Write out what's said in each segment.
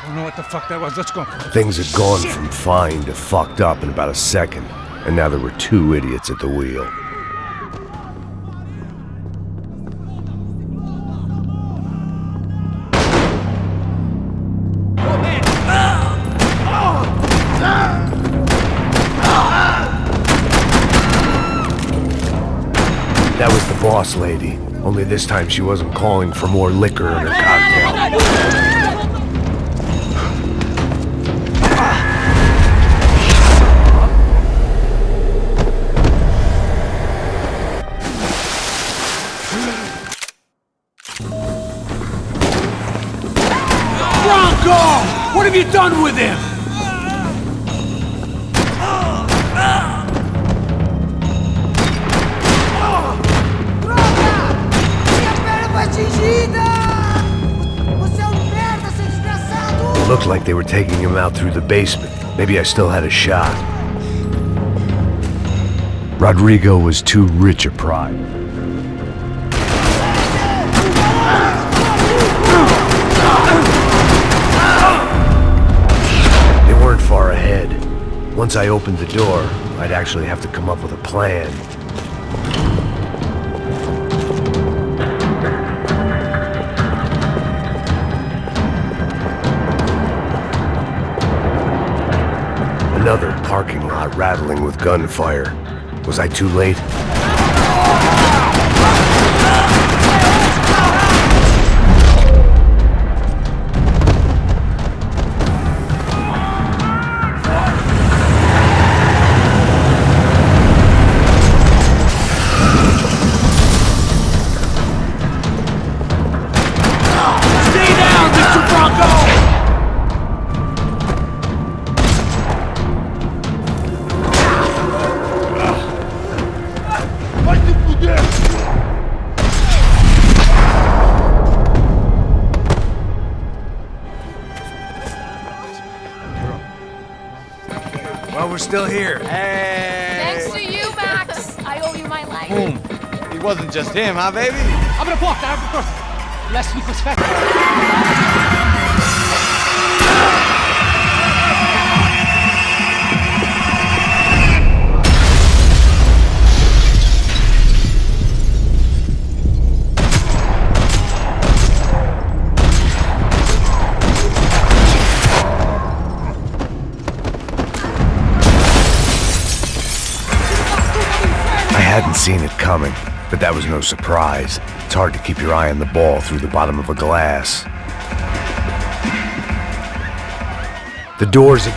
I don't know what the fuck that was. Let's go. Things had gone from fine to fucked up in about a second, and now there were two idiots at the wheel. That was the boss lady, only this time she wasn't calling for more liquor in her cocktail. Bronco! What have you done with him? It looked like they were taking him out through the basement. Maybe I still had a shot. Rodrigo was too rich a pride. They weren't far ahead. Once I opened the door, I'd actually have to come up with a plan. Another parking lot rattling with gunfire. Was I too late? Stay down, Mr. Bronco! Well, we're still here. Hey! Thanks to you, Max. I owe you my life. Boom. It wasn't just him, huh, baby? Apri la porta, apri la porta. Last week was fat. I hadn't seen it coming, but that was no surprise. It's hard to keep your eye on the ball through the bottom of a glass. The doors...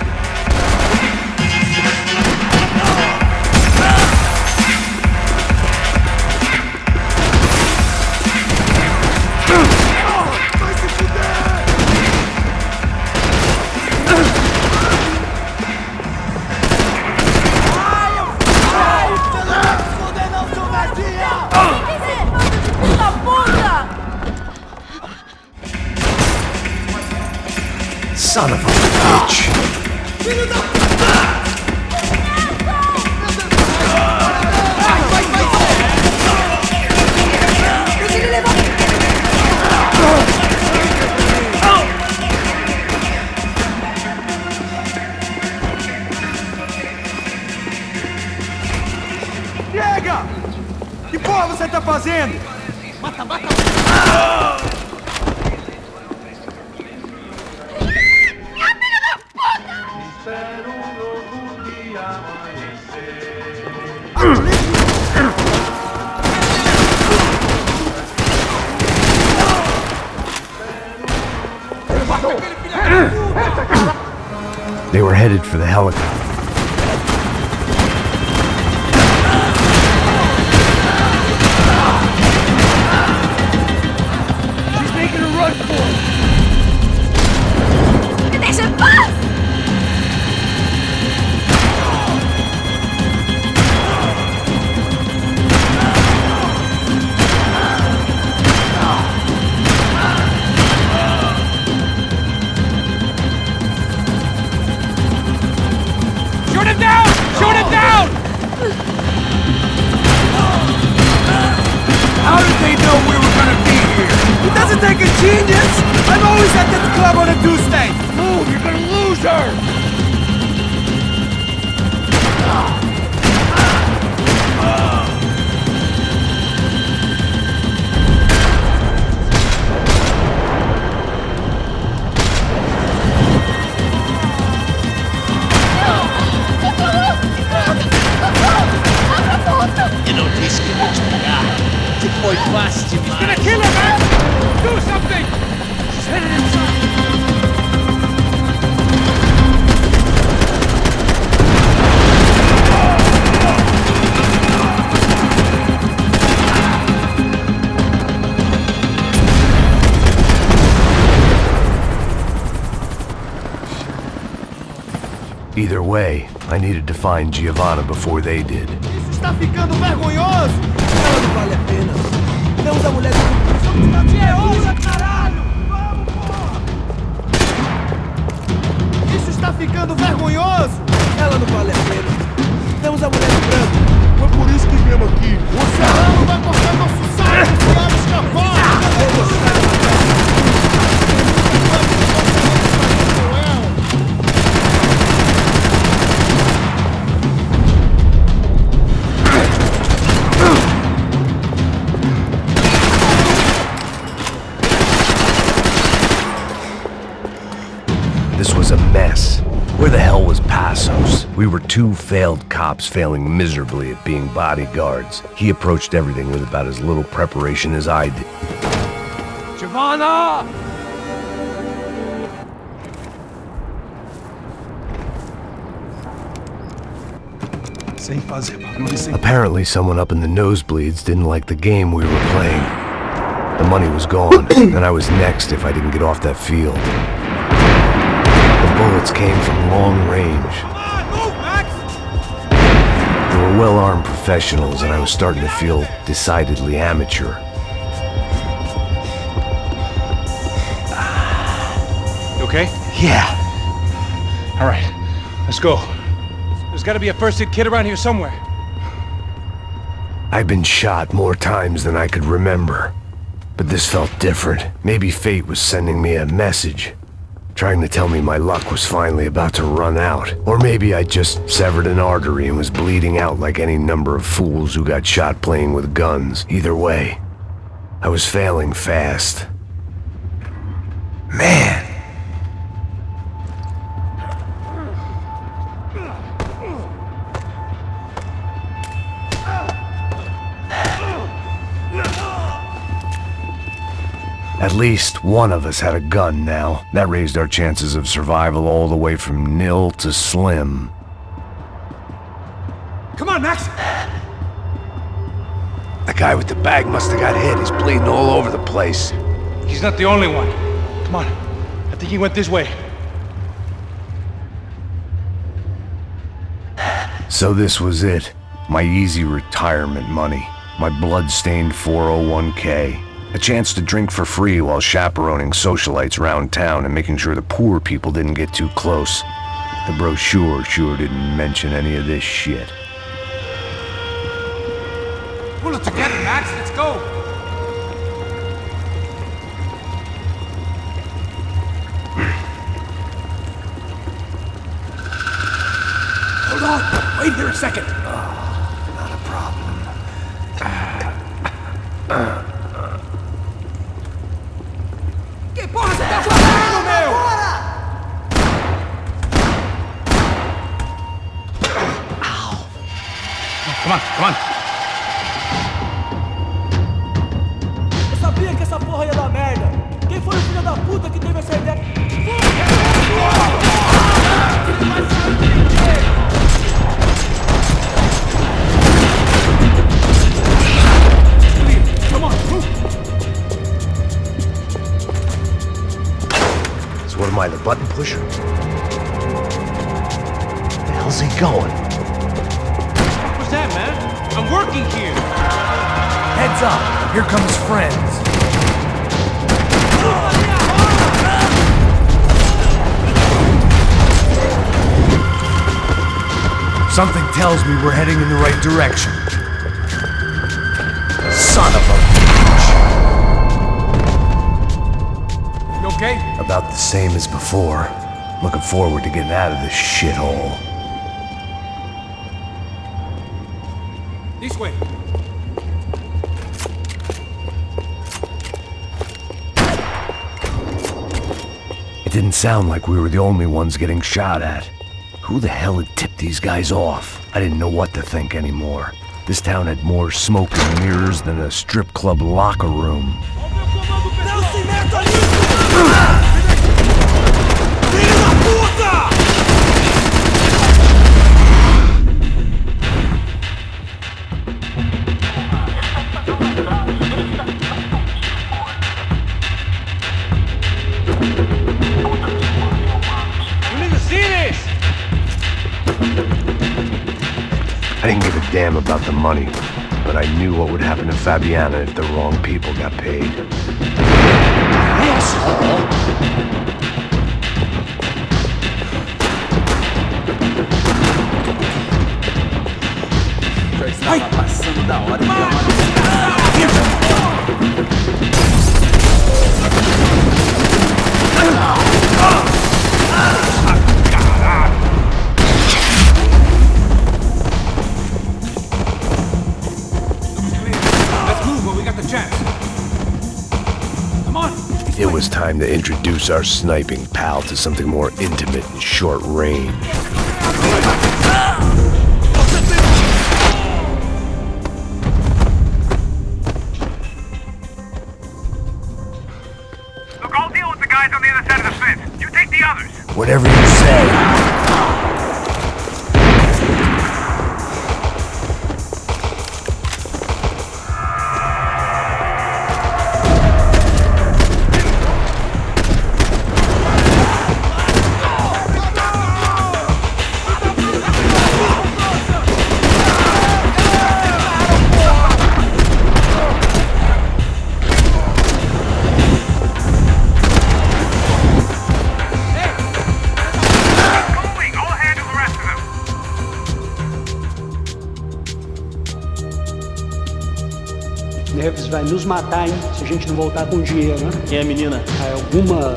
Son of a bitch! Chega! Que porra você tá fazendo? Mata, mata! They were headed for the helicopter. She's making a run for it! Deixa em paz! Shoot him down! Shoot him down! How did they know we were gonna be here? It doesn't take a genius! I've always Who's at this club on a Tuesday? Move, you're gonna lose her! Eu não disse que vou te pegar. Tu foi fácil demais. He's gonna kill her, man! Do something! She's headed inside! Either way, I needed to find Giovanna before they did. Isso está ficando vergonhoso! Ela não vale a pena. Temos a mulher do... É hora, caralho! Vamos, porra! Isso está ficando vergonhoso! Ela não vale a pena. Temos a mulher do branco. Foi por isso que viemos aqui. O serrano vai cortar nosso saco se ela escapar! This was a mess. Where the hell was Passos? We were two failed cops failing miserably at being bodyguards. He approached everything with about as little preparation as I did. Giovanna! Sem fazer barulho, sem... Apparently someone up in the nosebleeds didn't like the game we were playing. The money was gone, and I was next if I didn't get off that field. The bullets came from long range. Come on, move, Max! They were well-armed professionals, and I was starting to feel decidedly amateur. You okay? Yeah. All right, let's go. There's gotta be a first-aid kit around here somewhere. I've been shot more times than I could remember. But this felt different. Maybe fate was sending me a message, trying to tell me my luck was finally about to run out. Or maybe I just severed an artery and was bleeding out like any number of fools who got shot playing with guns. Either way, I was failing fast. Man! At least one of us had a gun now. That raised our chances of survival all the way from nil to slim. Come on, Max! The guy with the bag must have got hit. He's bleeding all over the place. He's not the only one. Come on. I think he went this way. So this was it. My easy retirement money. My blood-stained 401k. A chance to drink for free while chaperoning socialites around town and making sure the poor people didn't get too close. The brochure sure didn't mention any of this shit. Pull it together, Max. Let's go. Hold on. Wait here a second. Not a problem. Que porra você tá fazendo, meu? Come on, come on. Eu sabia que essa porra ia dar merda. Quem foi o filho da puta que teve essa ideia? Come on, move. So what am I, the button pusher? Where the hell's he going? What's that, man? I'm working here. Heads up! Here comes friends. Something tells me we're heading in the right direction. Son of a bitch! You okay? A About the same as before. Looking forward to getting out of this shithole. This way. It didn't sound like we were the only ones getting shot at. Who the hell had tipped these guys off? I didn't know what to think anymore. This town had more smoke and mirrors than a strip club locker room. Não se meta nisso! Filho da puta! You need to see this! I didn't give a damn about the money, but I knew what would happen to Fabiana if the wrong people got paid. Já estava passando da hora de amar. Let's move when we got the chance. Come on! It was time to introduce our sniping pal to something more intimate and short range. Look, I'll deal with the guys on the other side of the fence. You take the others. Whatever you say. Moving, I'll handle the rest of them. Neves vai nos matar, hein? Se a gente não voltar com dinheiro, né? Quem é a menina? É alguma...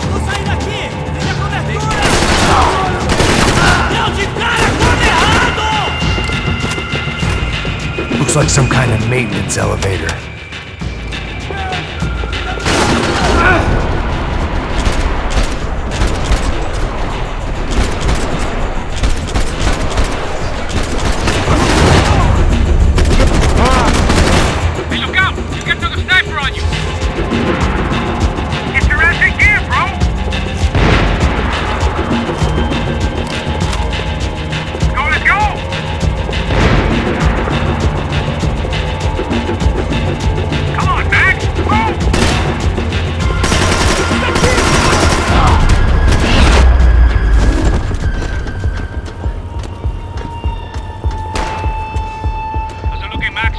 Vou sair daqui! Tenha cobertura! Deu de cara quando errado! Looks like some kind of maintenance elevator. Hey, look out! You got another sniper on you! Get your ass in gear, bro! Let's go! Come on, Max! Move! How's it looking, Max?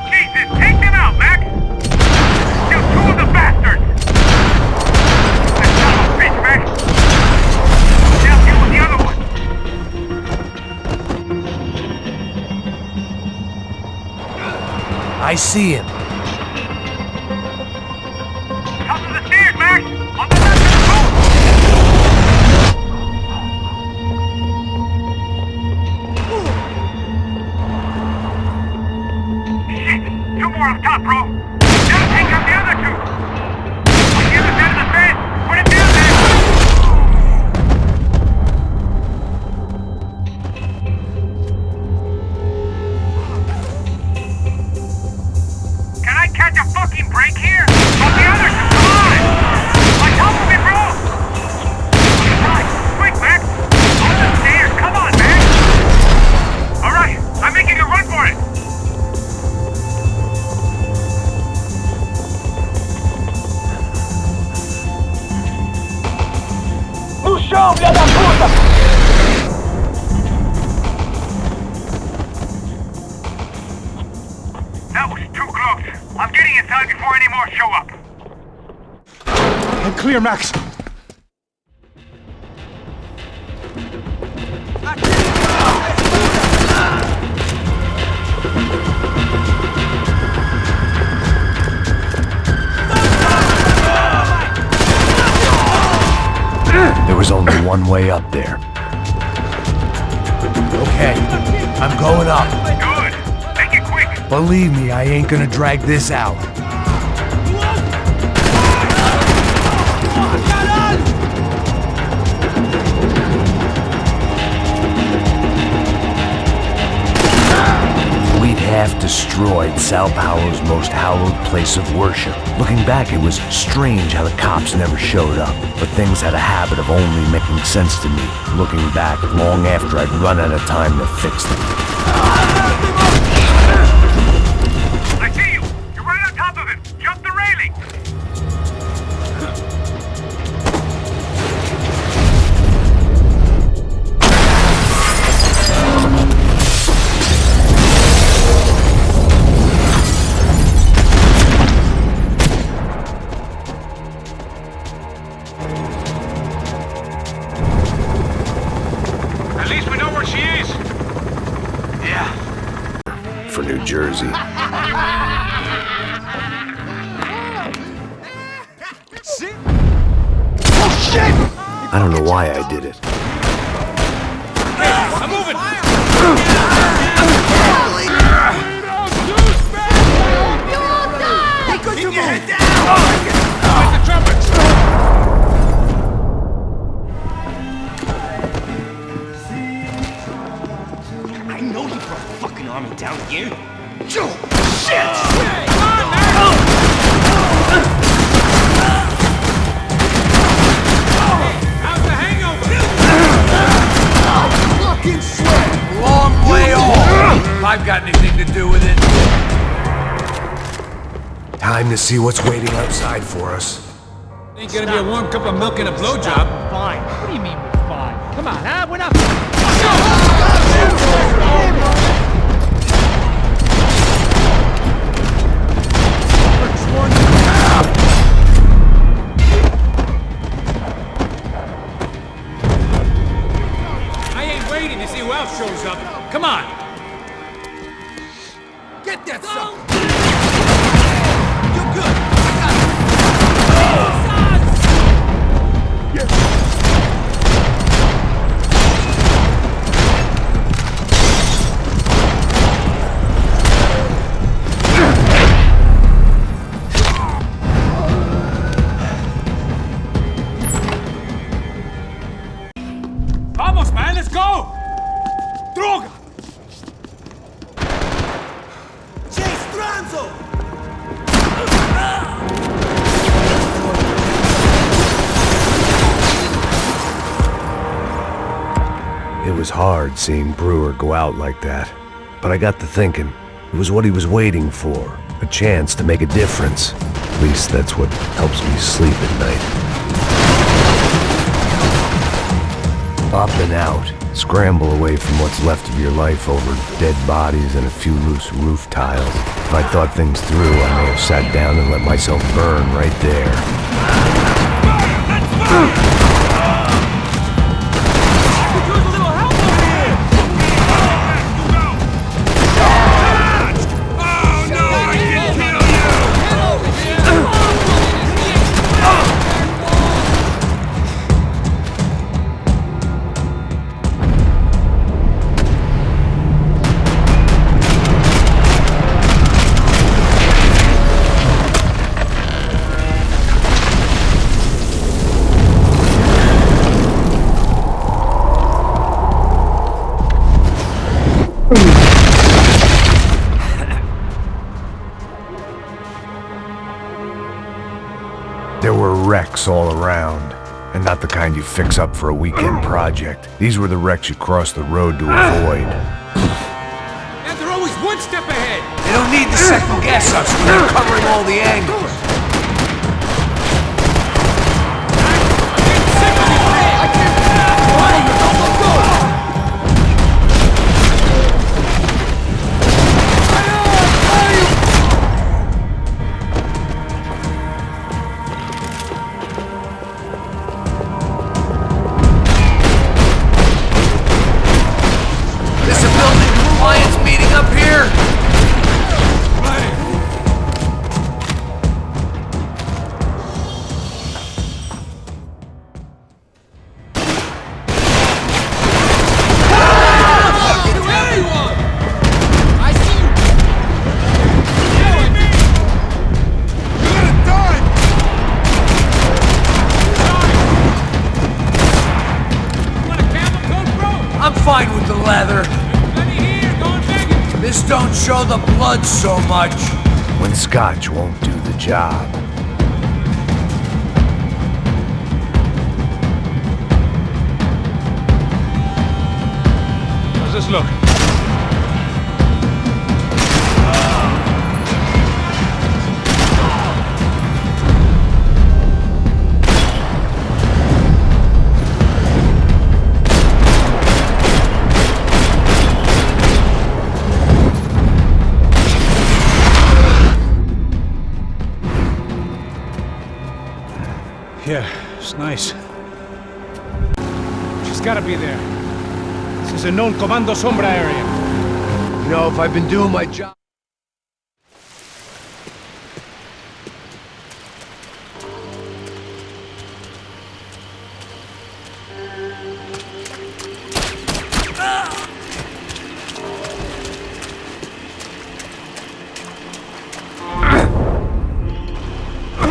Jesus, take them out, Mac! Kill two of the bastards! That son of a bitch, Mac! Now deal with the other one! I see him. Top of the stairs, Max! On the left of the boat! Shit! Two more up top, bro! Now take out the other two! On the other side of the fence! Put it down there! more show up. I'm clear, Max. There was only one way up there. Okay, I'm going up. Good. Make it quick. Believe me, I ain't gonna drag this out. We'd half destroyed Sao Paulo's most hallowed place of worship. Looking back, it was strange how the cops never showed up. But things had a habit of only making sense to me, looking back long after I'd run out of time to fix them. I see you. You're right on top of him. Jump the railing. At least we know where she is. For New Jersey. I don't know why I did it. I'm moving. You all die! Keep your head down! Like the trumpets. I know you brought a fucking army down here. How's the hangover? Fucking sweat! Long way off! If I've got anything to do with it. Time to see what's waiting outside for us. Ain't gonna be a warm cup of milk and a blowjob. Fine. What do you mean we're fine? Come on, huh? We're not... I ain't waiting to see who else shows up. Come on. Get that sucker! You're good! Vamos, man, let's go! Droga! Chase Stranzo! It was hard seeing Brewer go out like that. But I got to thinking, it was what he was waiting for. A chance to make a difference. At least that's what helps me sleep at night. Up and out. Scramble away from what's left of your life over dead bodies and a few loose roof tiles. If I thought things through, I may have sat down and let myself burn right there. There were wrecks all around, and not the kind you fix up for a weekend project. These were the wrecks you cross the road to avoid. And they're always one step ahead. They don't need to second guess us when they're covering all the angles. This don't show the blood so much. When scotch won't do the job. How's this look? Yeah, it's nice. She's gotta be there. This is a known Comando Sombra area. You know, if I've been doing my job...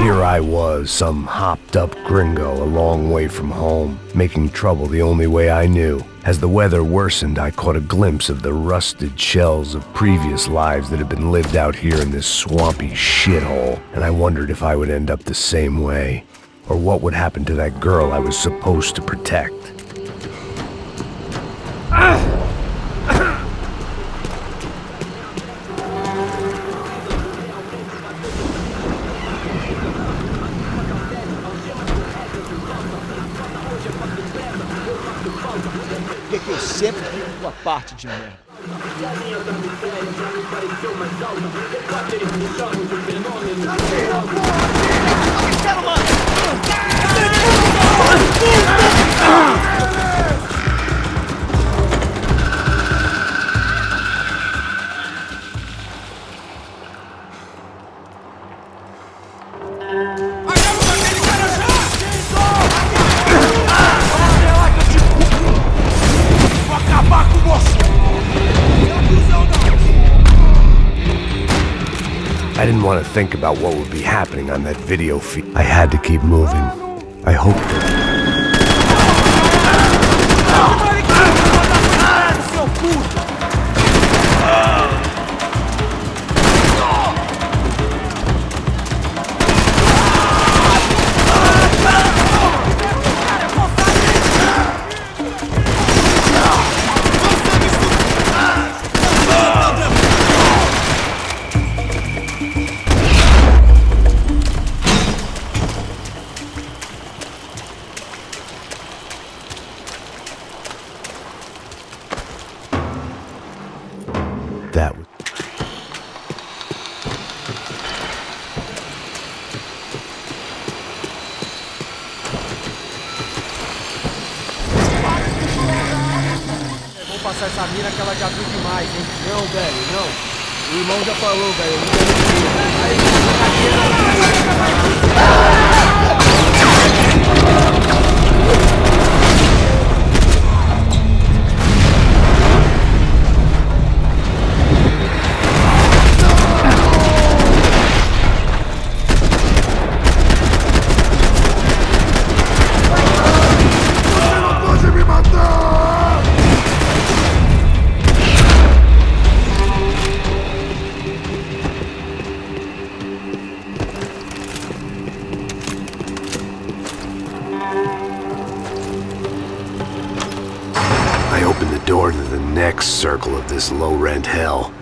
Here I was, some hopped-up gringo a long way from home, making trouble the only way I knew. As the weather worsened, I caught a glimpse of the rusted shells of previous lives that had been lived out here in this swampy shithole, and I wondered if I would end up the same way, or what would happen to that girl I was supposed to protect. Porque eu sempre fico com a parte de merda. I didn't want to think about what would be happening on that video feed. I had to keep moving. I hoped that... That was... Vou passar essa mina que ela já viu demais, hein? Não, velho, não. O irmão já falou, velho. Eu nunca I opened the door to the next circle of this low-rent hell.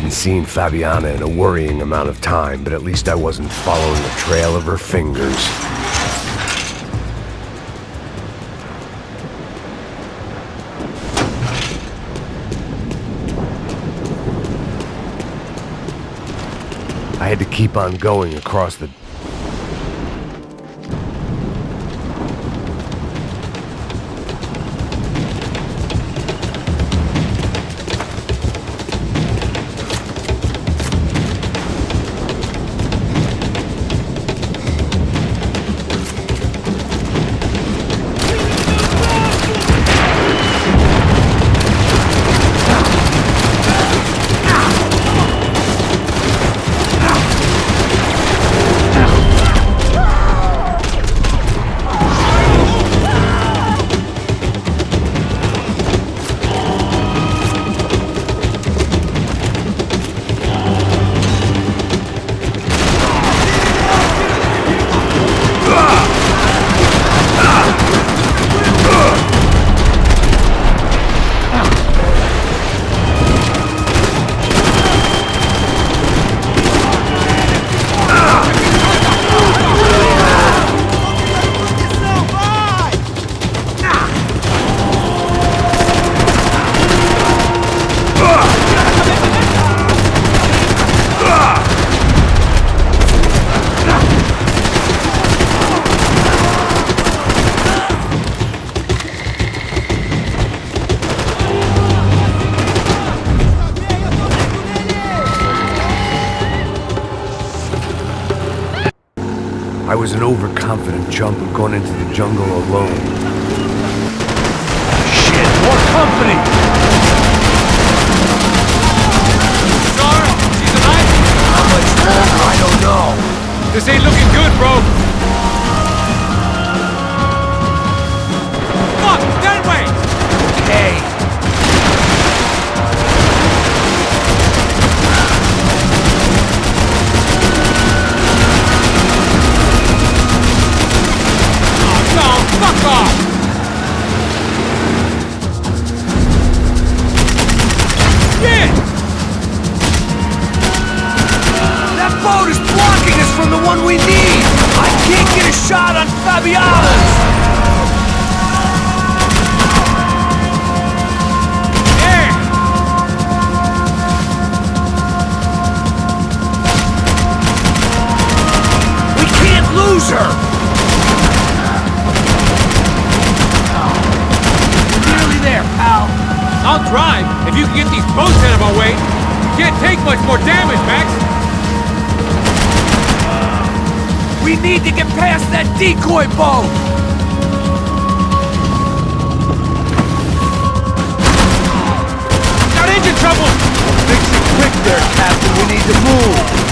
hadn't seen Fabiana in a worrying amount of time, but at least I wasn't following the trail of her fingers. I had to keep on going across the... I was an overconfident chump who'd gone into the jungle alone. Shit, more company! Sorry, she's alive? How much longer? I don't know. This ain't looking good, bro. Fuck, that way! Hey! Fuck off! Shit! That boat is blocking us from the one we need! I can't get a shot on Fabiana's! Yeah! We can't lose her! I'll drive if you can get these boats out of our way. Can't take much more damage, Max. We need to get past that decoy boat! Got engine trouble! Fix it quick there, Captain. We need to move.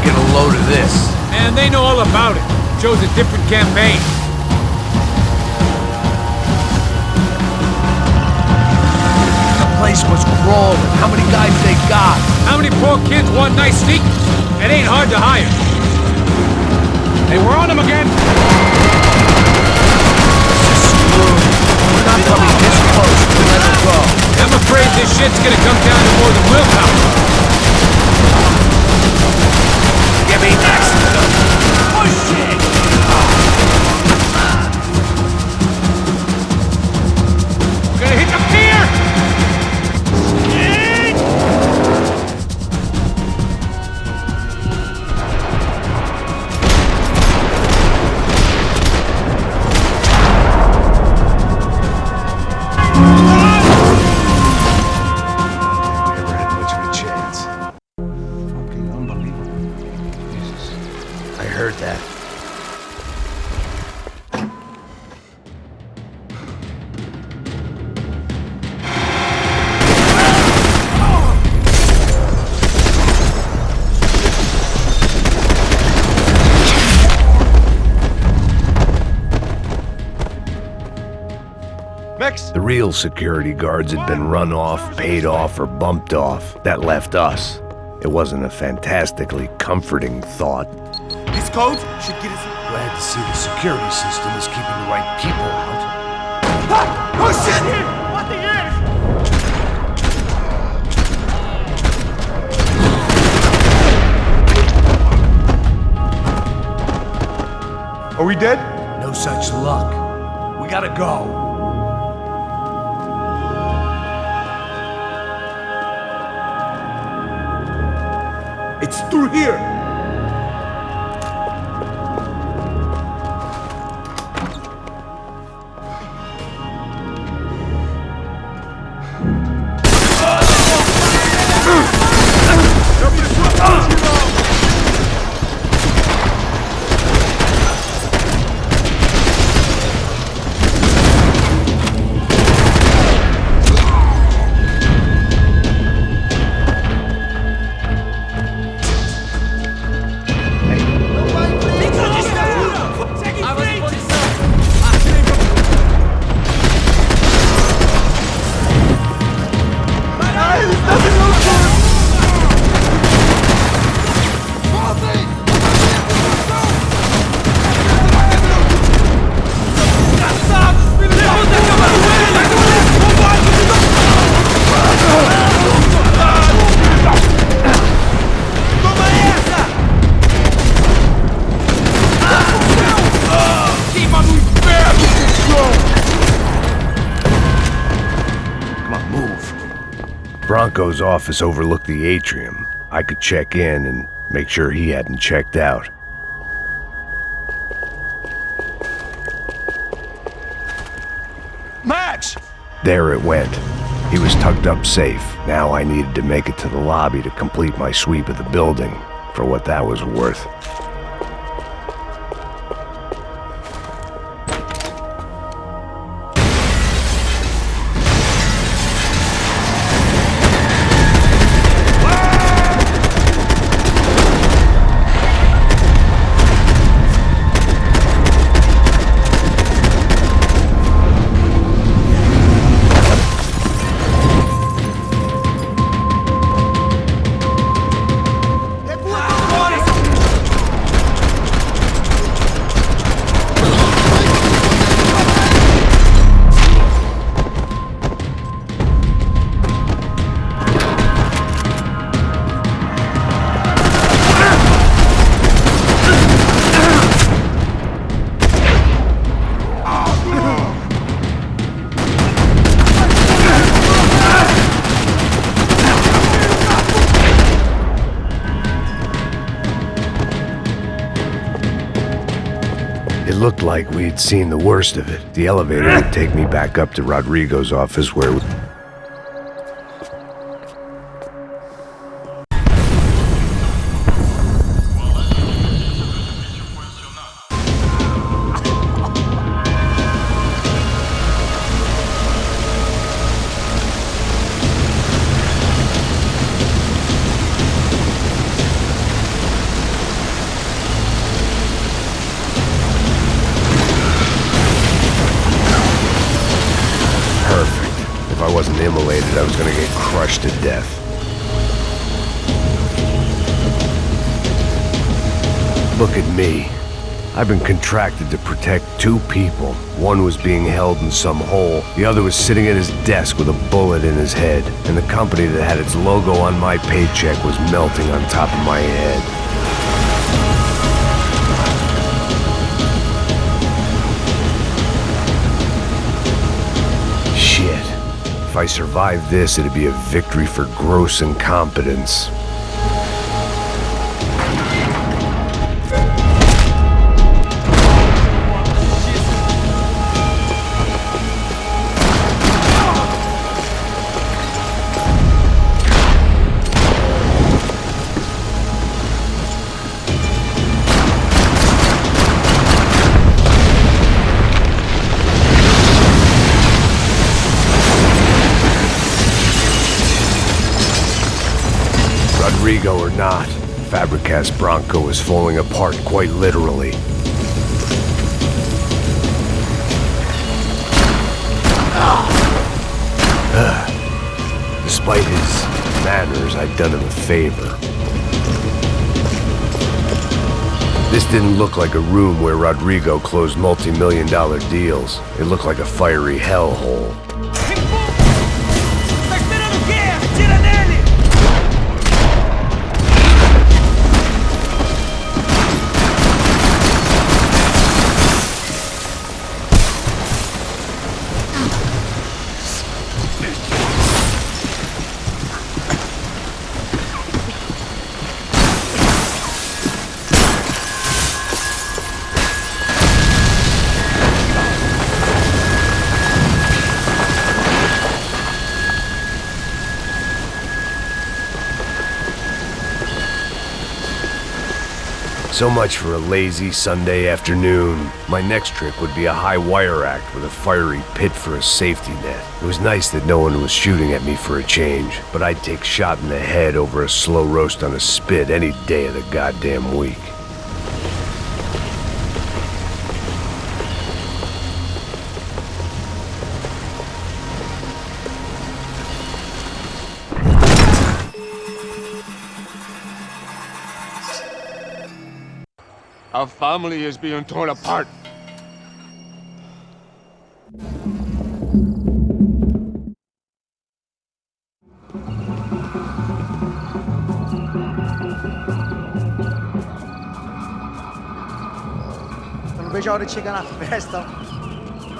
Get a load of this. And they know all about it. Chose a different campaign. The place was crawling. How many guys they got? How many poor kids want nice sneakers? It ain't hard to hire. Hey, we're on them again. This is screwed. We're not coming this close to let them go. I'm afraid this shit's gonna come down to more than willpower. Give me next! Push it! We're gonna hit the pier! Never had much of a chance. Fucking unbelievable. Jesus. I heard that. Mex! The real security guards had been run off, paid off, or bumped off. That left us. It wasn't a fantastically comforting thought. These codes should get us... Glad to see the security system is keeping the right people out. Oh shit! What the heck? Are we dead? No such luck. We gotta go. It's through here! Bronco's office overlooked the atrium. I could check in and make sure he hadn't checked out. Max! There it went. He was tucked up safe. Now I needed to make it to the lobby to complete my sweep of the building, for what that was worth. It looked like we'd seen the worst of it. The elevator would take me back up to Rodrigo's office where... wasn't immolated, I was gonna get crushed to death. Look at me. I've been contracted to protect two people. One was being held in some hole. The other was sitting at his desk with a bullet in his head. And the company that had its logo on my paycheck was melting on top of my head. Shit. If I survived this, it'd be a victory for gross incompetence. Rodrigo or not, Fabricas Bronco is falling apart quite literally. Despite his manners, I'd done him a favor. This didn't look like a room where Rodrigo closed multi-million-dollar deals. It looked like a fiery hellhole. Tá esperando o quê? Atira nele! So much for a lazy Sunday afternoon. My next trick would be a high wire act with a fiery pit for a safety net. It was nice that no one was shooting at me for a change, but I'd take shot in the head over a slow roast on a spit any day of the goddamn week. Our family is being torn apart. Eu não vejo a hora de chegar na festa.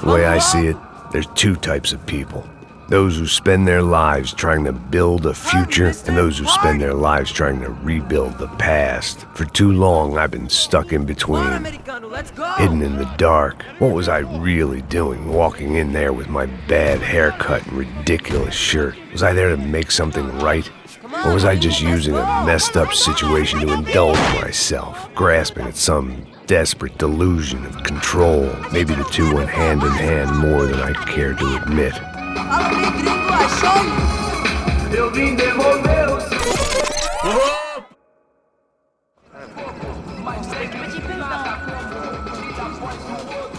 The way I see it, there's two types of people. Those who spend their lives trying to build a future, and those who spend their lives trying to rebuild the past. For too long, I've been stuck in between, Americano, let's go! hidden in the dark. What was I really doing, walking in there with my bad haircut and ridiculous shirt? Was I there to make something right? Or was I just using a messed up situation to indulge myself, grasping at some desperate delusion of control? Maybe the two went hand in hand more than I care to admit. Fala bem, gringo, achou? Eu vim devolver o seu. Consegui pedir perdão.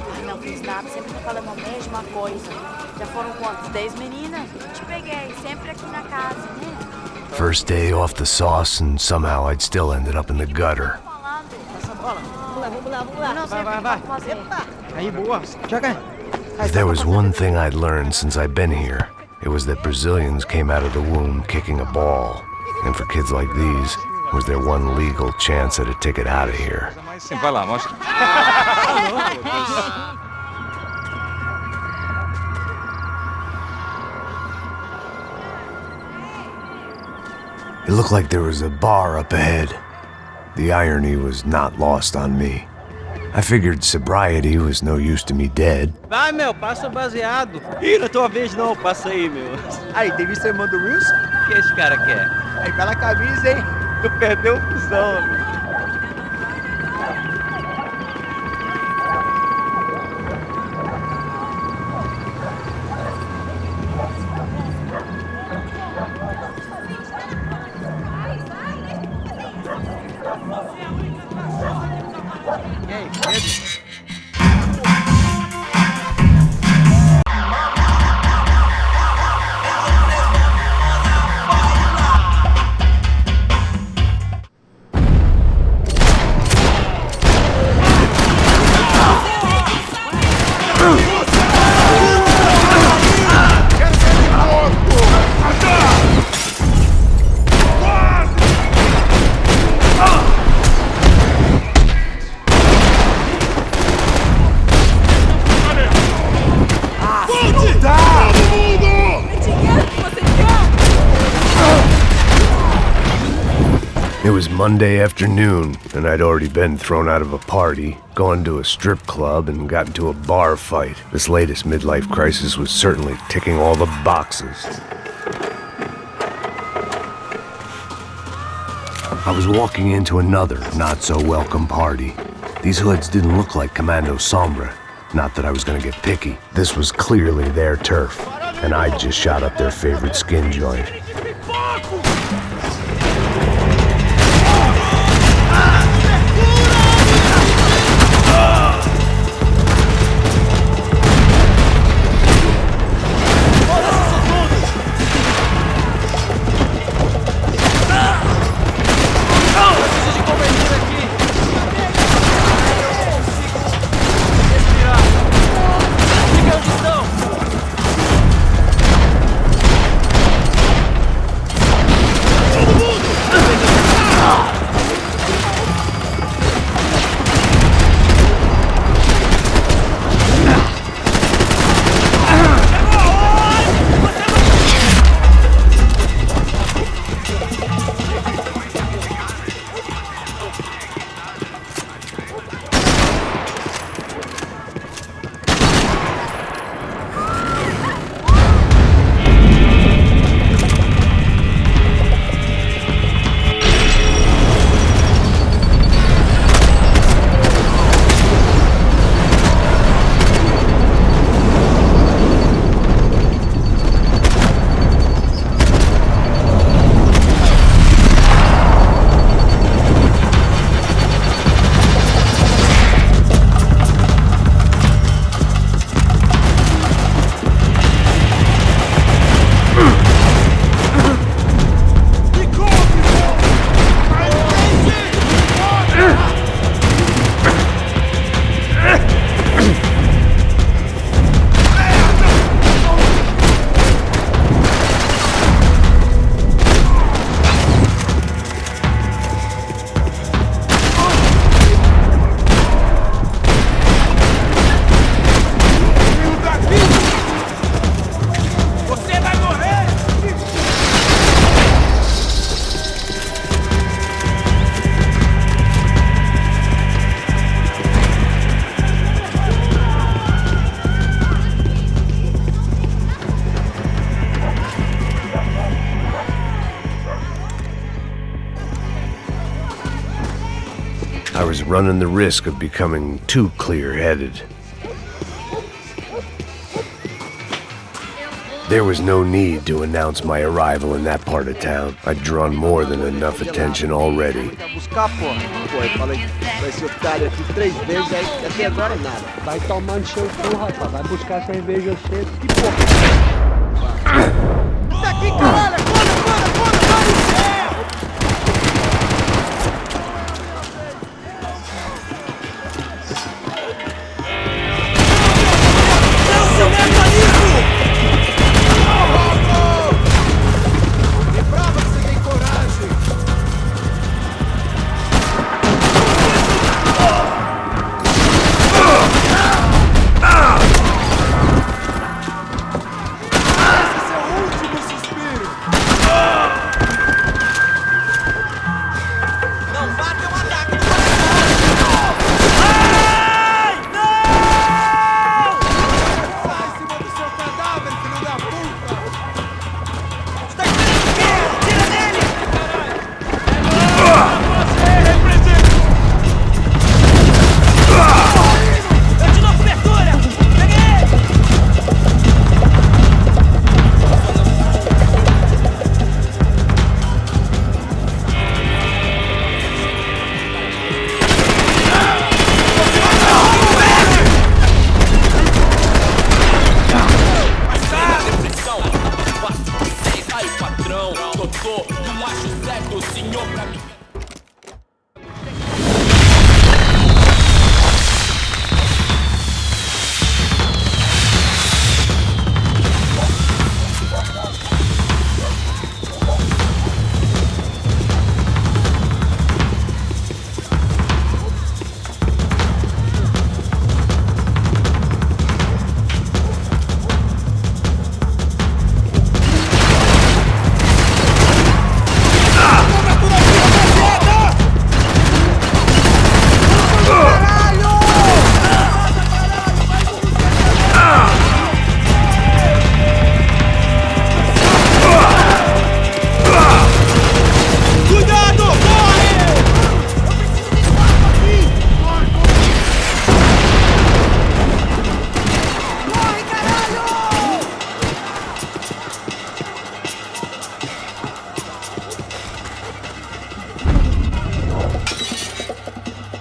Ai, não fiz nada, sempre falamos a mesma coisa. Já foram quantos? 10 meninas? Te peguei, sempre aqui na casa, né? First day off the sauce, and somehow I'd still ended up in the gutter. Essa bola. Vamos lá. Eu não sei o que vou fazer. Aí, boa. Joga. If there was one thing I'd learned since I've been here, it was that Brazilians came out of the womb kicking a ball. And for kids like these, it was their one legal chance at a ticket out of here. Vai lá, mostra. It looked like there was a bar up ahead. The irony was not lost on me. I figured sobriety was no use to me dead. Vai, meu, passa o baseado. Ih, não é tua vez não, passa aí, meu. Aí, tem visto o irmão do Wilson? O que esse cara quer? Aí, pela camisa, hein? Tu perdeu o fusão, meu. E aí, Pedro? was Monday afternoon, and I'd already been thrown out of a party, gone to a strip club, and got into a bar fight. This latest midlife crisis was certainly ticking all the boxes. I was walking into another not-so-welcome party. These hoods didn't look like Commando Sombra. Not that I was gonna get picky. This was clearly their turf, and I'd just shot up their favorite skin joint. I was running the risk of becoming too clear-headed. There was no need to announce my arrival in that part of town. I'd drawn more than enough attention already. Vai tomando seu cu, rapaz. Vai buscar cerveja cedo. Que porra. Tá aqui, caralho!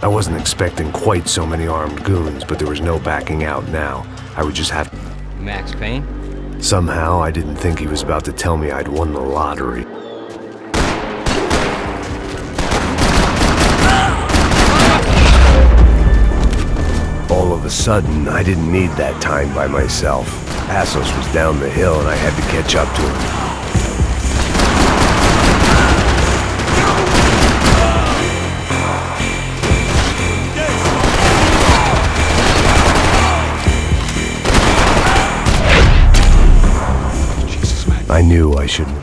I wasn't expecting quite so many armed goons, but there was no backing out now. I would just have... Max Payne? Somehow, I didn't think he was about to tell me I'd won the lottery. All of a sudden, I didn't need that time by myself. Assos was down the hill and I had to catch up to him. I knew I shouldn't.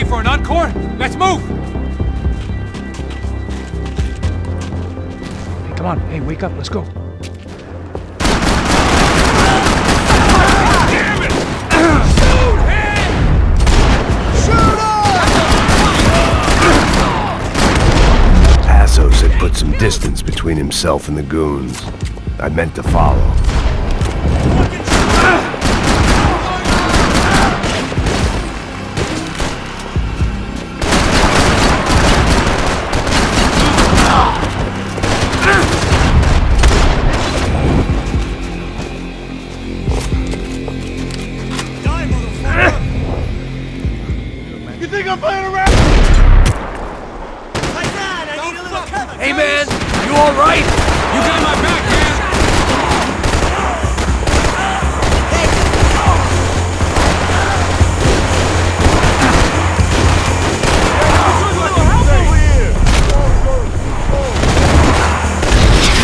For an encore? Let's move! Hey, come on. Hey, wake up. Let's go. Damn it! Shoot him! Shoot him! Assos had put some distance between himself and the goons. I meant to follow. Hey man, you alright? You got my back, man!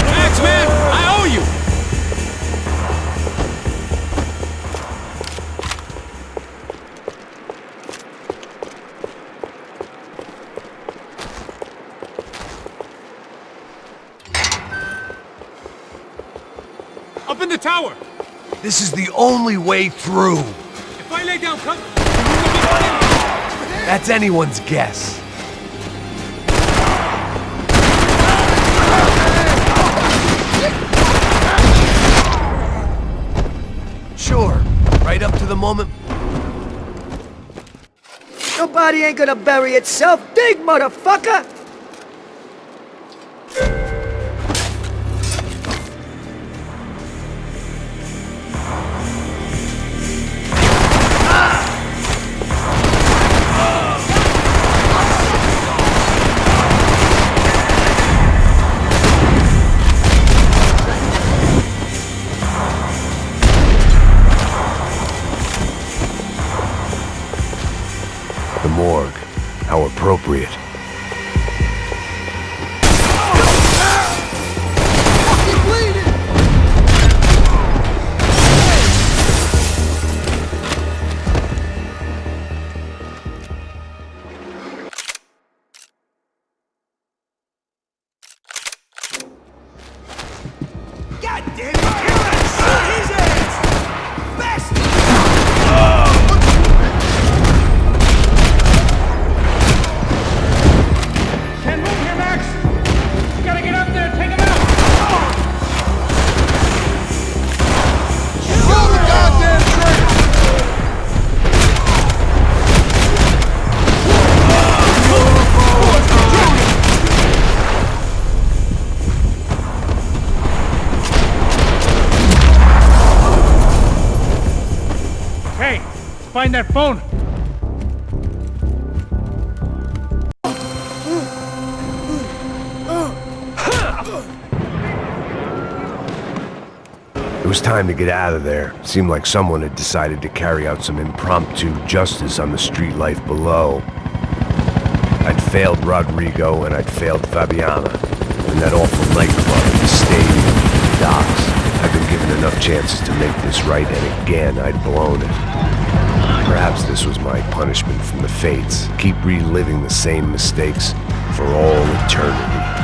Max, man, I owe you! Up in the tower! This is the only way through. If I lay down cover, That's anyone's guess. Sure, right up to the moment. Your body ain't gonna bury itself. Dig, motherfucker! The morgue. How appropriate. God damn it! Kill that shit! His ass! Best! Can't move here, Max! You gotta get up there and take him out! Kill the goddamn traitor! Hey, find that phone! was time to get out of there. Seemed like someone had decided to carry out some impromptu justice on the street life below. I'd failed Rodrigo and I'd failed Fabiana. And that awful nightclub, the stadium, the docks. I'd been given enough chances to make this right, and again I'd blown it. Perhaps this was my punishment from the fates. Keep reliving the same mistakes for all eternity.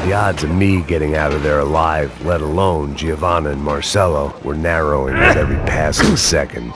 The odds of me getting out of there alive, let alone Giovanna and Marcello, were narrowing with every passing second.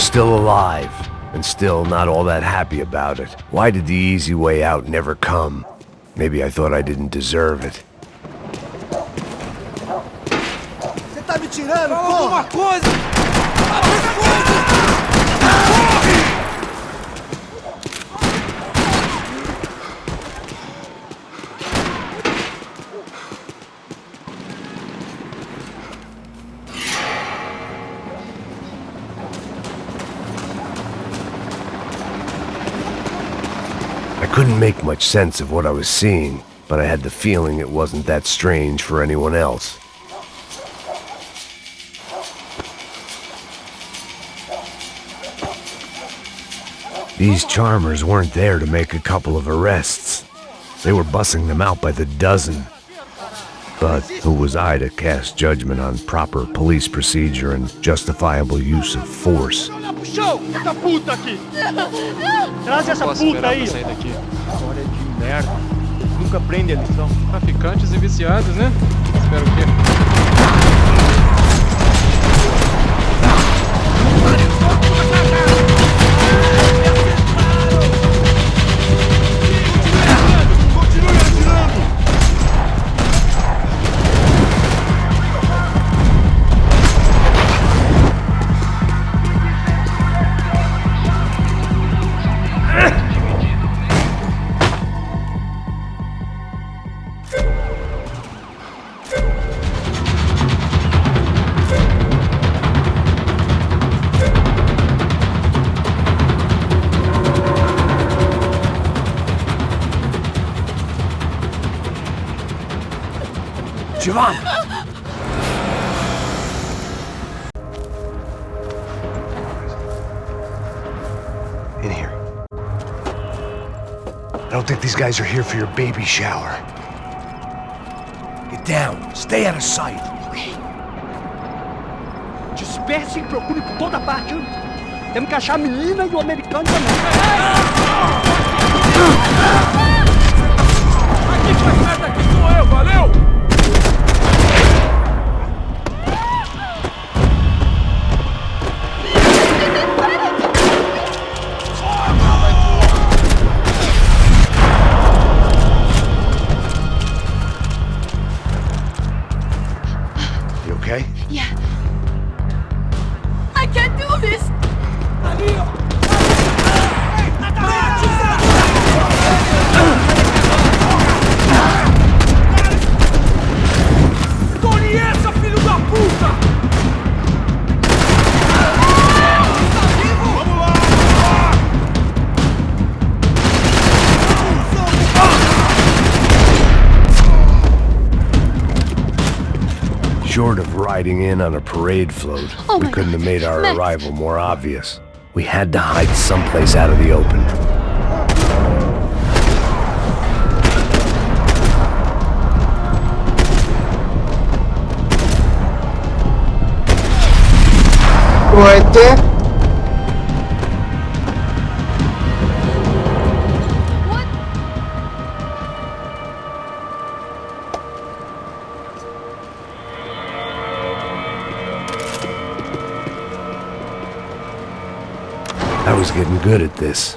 Still alive, and still not all that happy about it. Why did the easy way out never come? Maybe I thought I didn't deserve it. Você tá me tirando, porra! Alguma coisa! I couldn't make much sense of what I was seeing, but I had the feeling it wasn't that strange for anyone else. These charmers weren't there to make a couple of arrests. They were bussing them out by the dozen. But who was I to cast judgment on proper police procedure and justifiable use of force? Essa puta aqui! Traz essa puta aí! História de merda. Nunca prende a lição. Traficantes e viciados, né? Espero o quê? Giovanna! In here. I don't think these guys are here for your baby shower. Get down. Stay out of sight. Dispersem e procurem por toda parte. Temos que achar a menina e o americano também. Aqui, foi perto aqui. morrer, valeu! You okay? Yeah. I can't do this! Tony essa, filho da puta! Vamos lá! Short of riding in on a parade float, we couldn't have made our arrival more obvious. We had to hide someplace out of the open. Right there. I was getting good at this.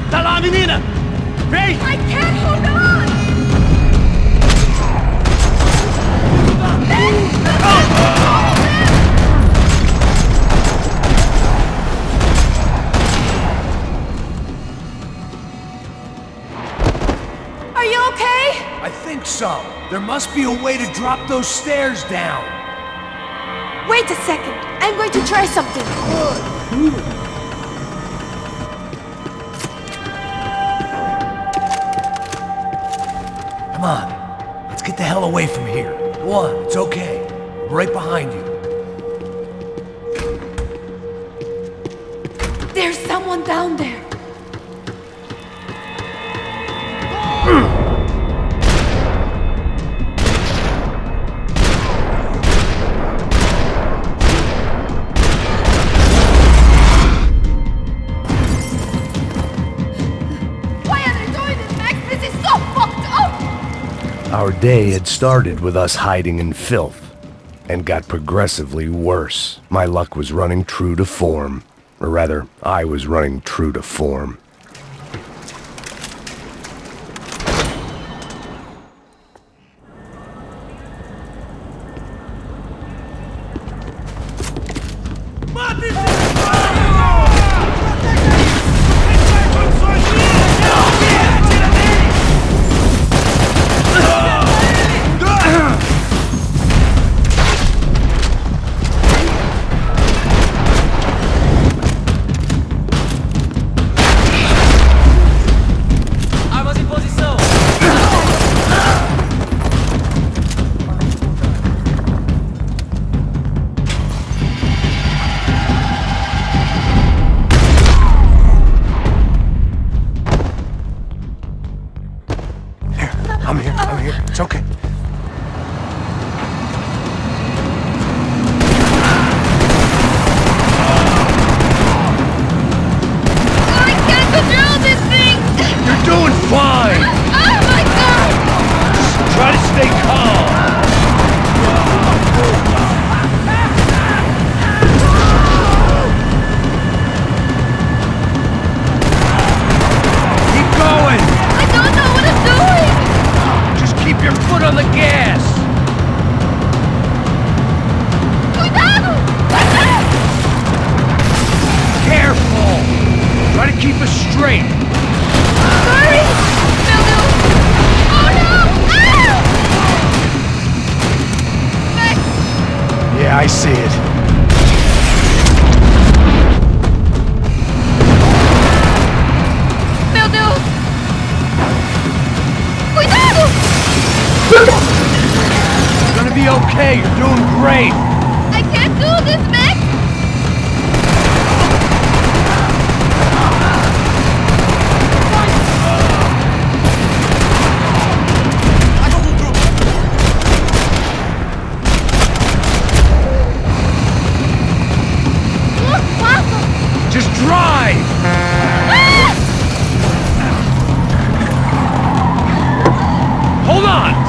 Tá lá, menina! Vem! I can't hold on! Are you okay? I think so. There must be a way to drop those stairs down. Wait a second. I'm going to try something. Come on. Let's get the hell away from here. Go on, it's okay. I'm right behind you. There's someone down there. Why are they doing this, Max? This is so fucked up! Our day had started with us hiding in filth, and got progressively worse. My luck was running true to form. Or rather, I was running true to form. I'm here. It's okay. I can't control this thing! You're doing fine! Oh my god! Try to stay calm! Keep going! I don't know what I'm doing! Just keep your foot on the gas! Cuidado! Careful! Try to keep us straight! Sorry! Meu Deus! Oh no! Ah! Max! Yeah, I see it. Meu Deus! Cuidado! Gonna okay. You're doing great. I can't do this, Max! Look, Papa! Just drive! Hold on!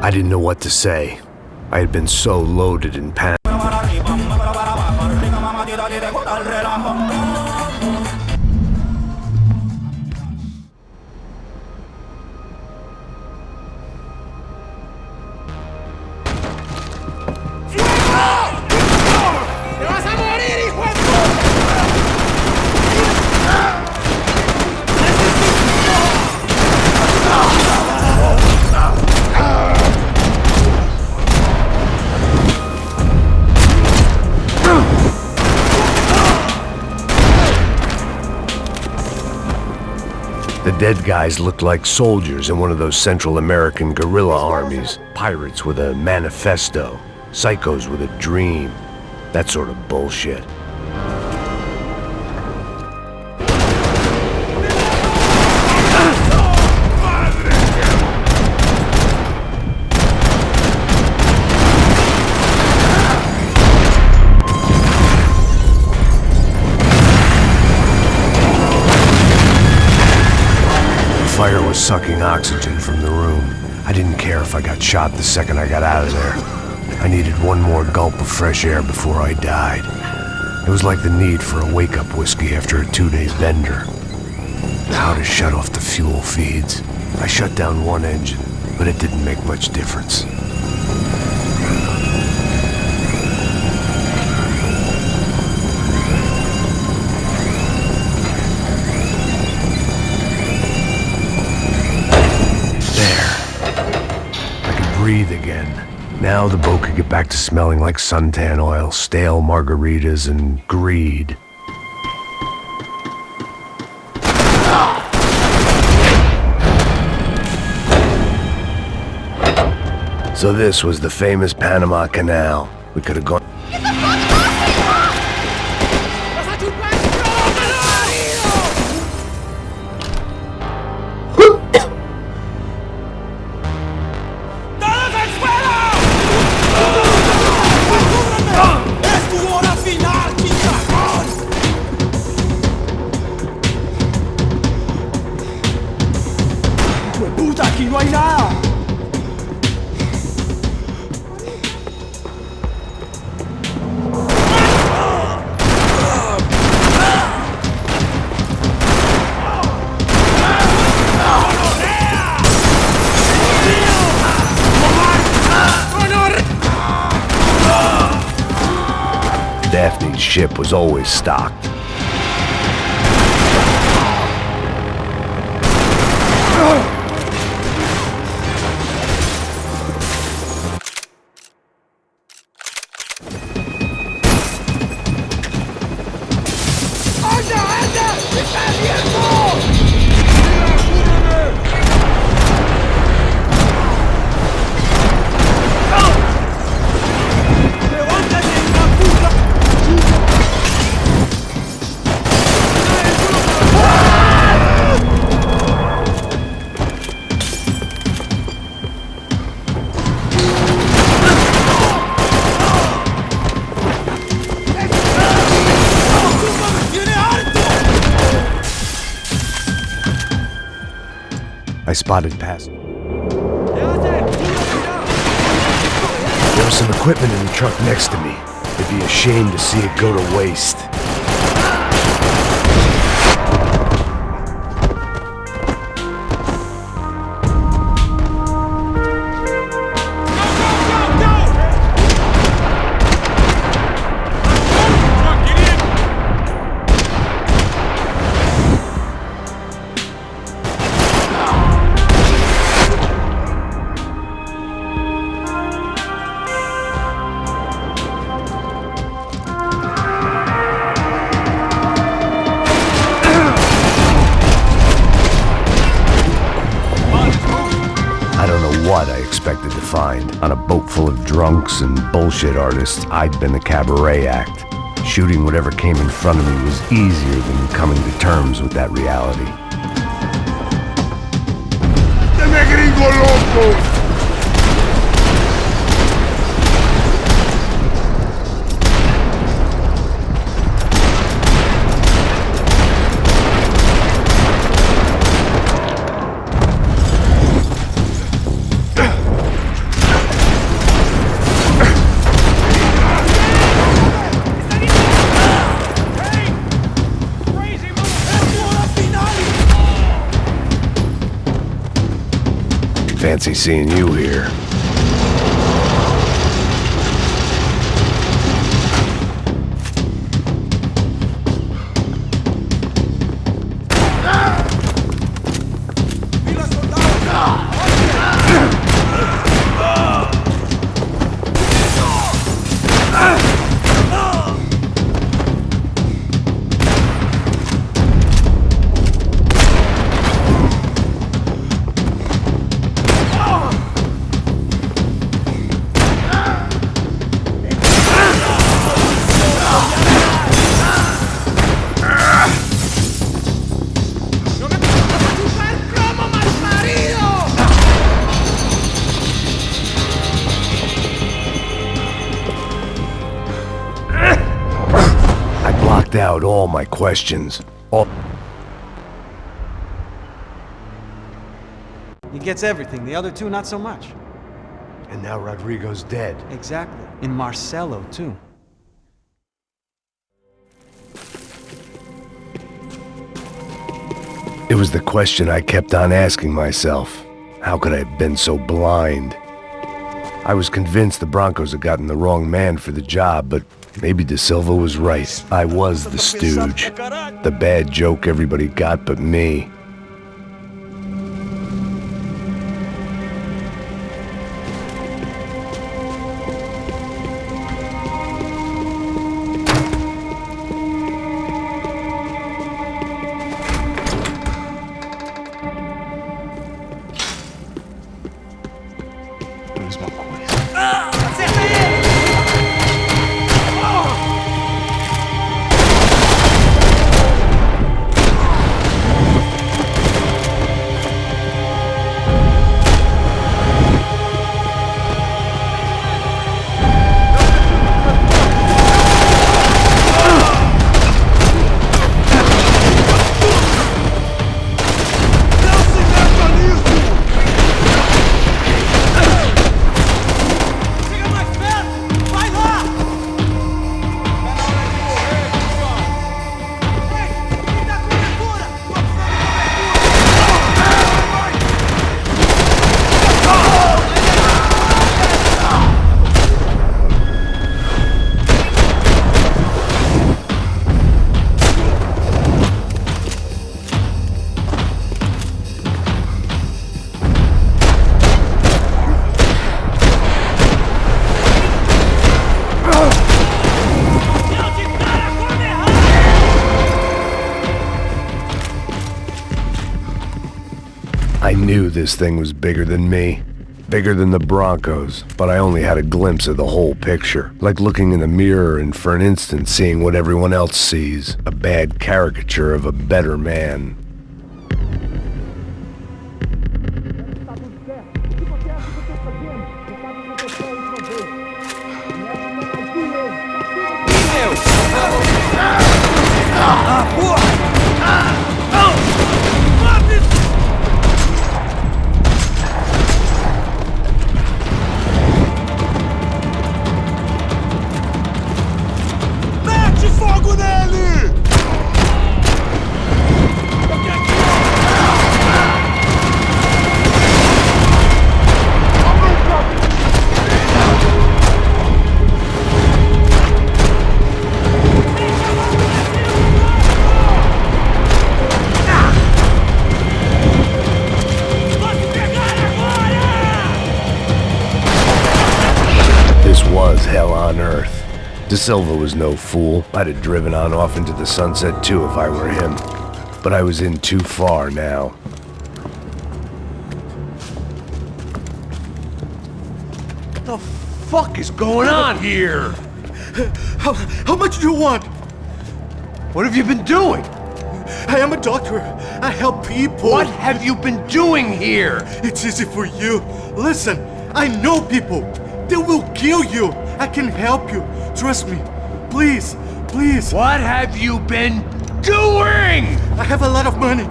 I didn't know what to say. I had been so loaded in panic. The dead guys looked like soldiers in one of those Central American guerrilla armies. Pirates with a manifesto. Psychos with a dream. That sort of bullshit. Fire was sucking oxygen from the room. I didn't care if I got shot the second I got out of there. I needed one more gulp of fresh air before I died. It was like the need for a wake-up whiskey after a 2-day bender. How to shut off the fuel feeds. I shut down one engine, but it didn't make much difference. Breathe again. Now the boat could get back to smelling like suntan oil, stale margaritas, and greed. So this was the famous Panama Canal. We could have gone... Aquí no hay nada. Daphne's ship was always stocked. I spotted past. There was some equipment in the truck next to me. It'd be a shame to see it go to waste. What I expected to find. On a boat full of drunks and bullshit artists, I'd been the cabaret act. Shooting whatever came in front of me was easier than coming to terms with that reality. ¡Deme gringo loco! Fancy seeing you here. Out all my questions. He gets everything, the other two not so much. And now Rodrigo's dead. Exactly. And Marcelo, too. It was the question I kept on asking myself. How could I have been so blind? I was convinced the Broncos had gotten the wrong man for the job, but maybe De Silva was right. I was the stooge. The bad joke everybody got but me. I knew this thing was bigger than me, bigger than the Broncos, but I only had a glimpse of the whole picture, like looking in the mirror and for an instant seeing what everyone else sees, a bad caricature of a better man. fogo nele! This was hell on earth. De Silva was no fool. I'd have driven on off into the sunset too if I were him. But I was in too far now. What the fuck is going on here? How much do you want? What have you been doing? I am a doctor. I help people. What have you been doing here? It's easy for you. Listen, I know people. They will kill you. I can help you. Trust me. Please, please. What have you been doing? I have a lot of money.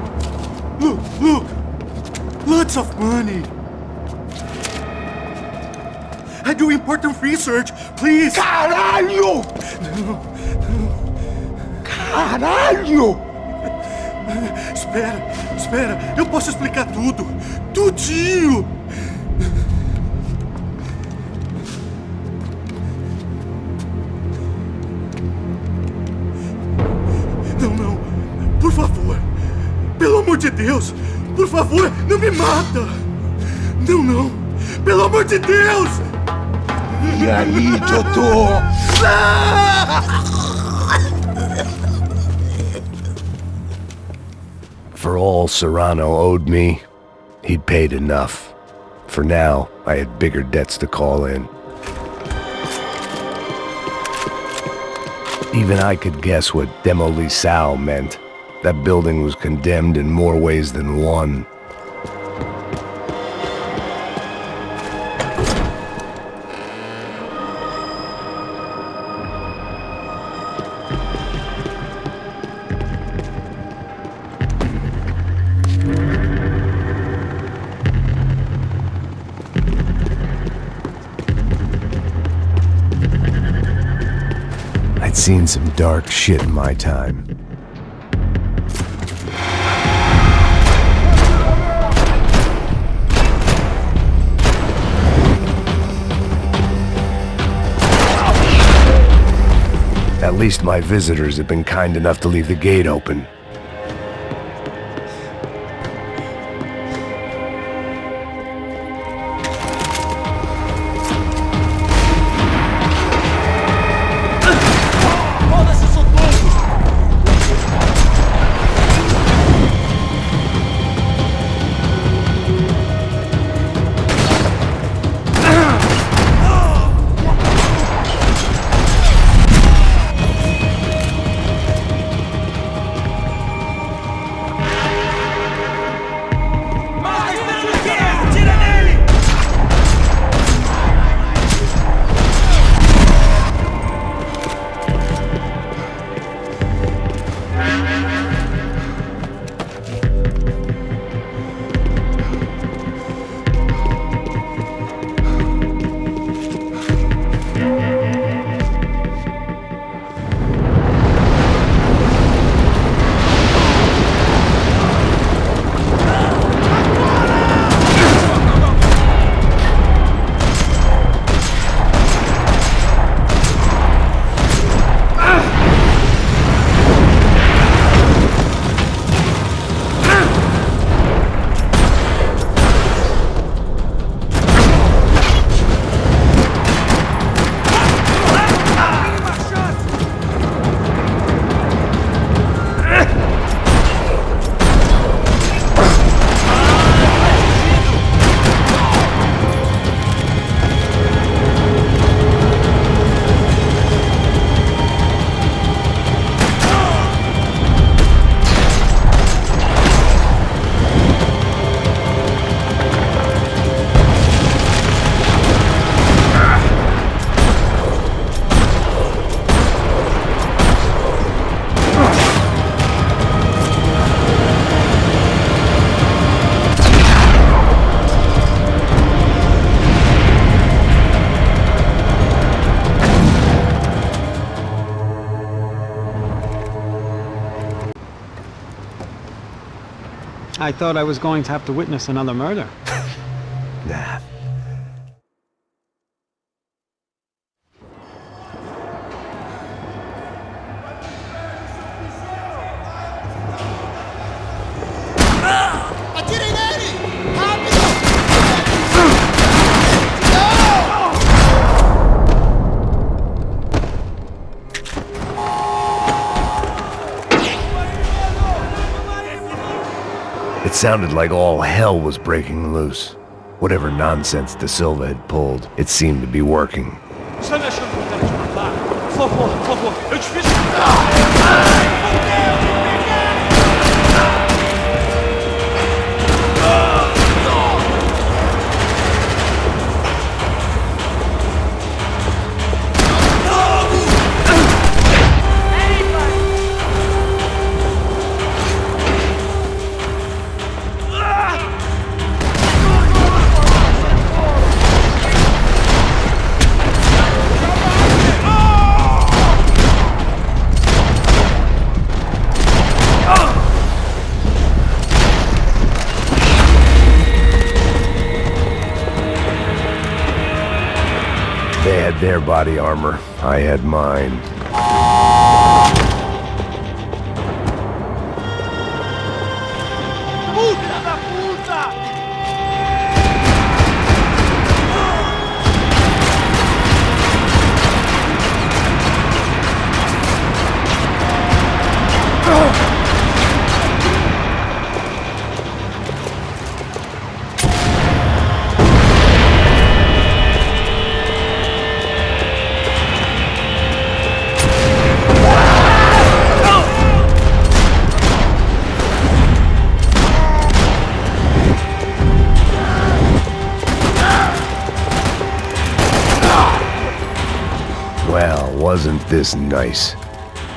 Look, look. Lots of money. I do important research. Please. Caralho! Caralho! Espera, espera. Eu posso explicar tudo. Tudinho. Não. Por favor. Pelo amor de Deus. Por favor, não me mata. Não. Pelo amor de Deus. E aí, Totô? For all Serrano owed me, he'd paid enough. For now, I had bigger debts to call in. Even I could guess what demolição meant. That building was condemned in more ways than one. I'd seen some dark shit in my time. At least my visitors have been kind enough to leave the gate open. I thought I was going to have to witness another murder. Nah. Atirem nele! Rápido! It sounded like all hell was breaking loose. Whatever nonsense De Silva had pulled, it seemed to be working. Está me achando com cara de matar? Por favor, eu te fiz... They had their body armor. I had mine. Puta da puta! Well, wasn't this nice?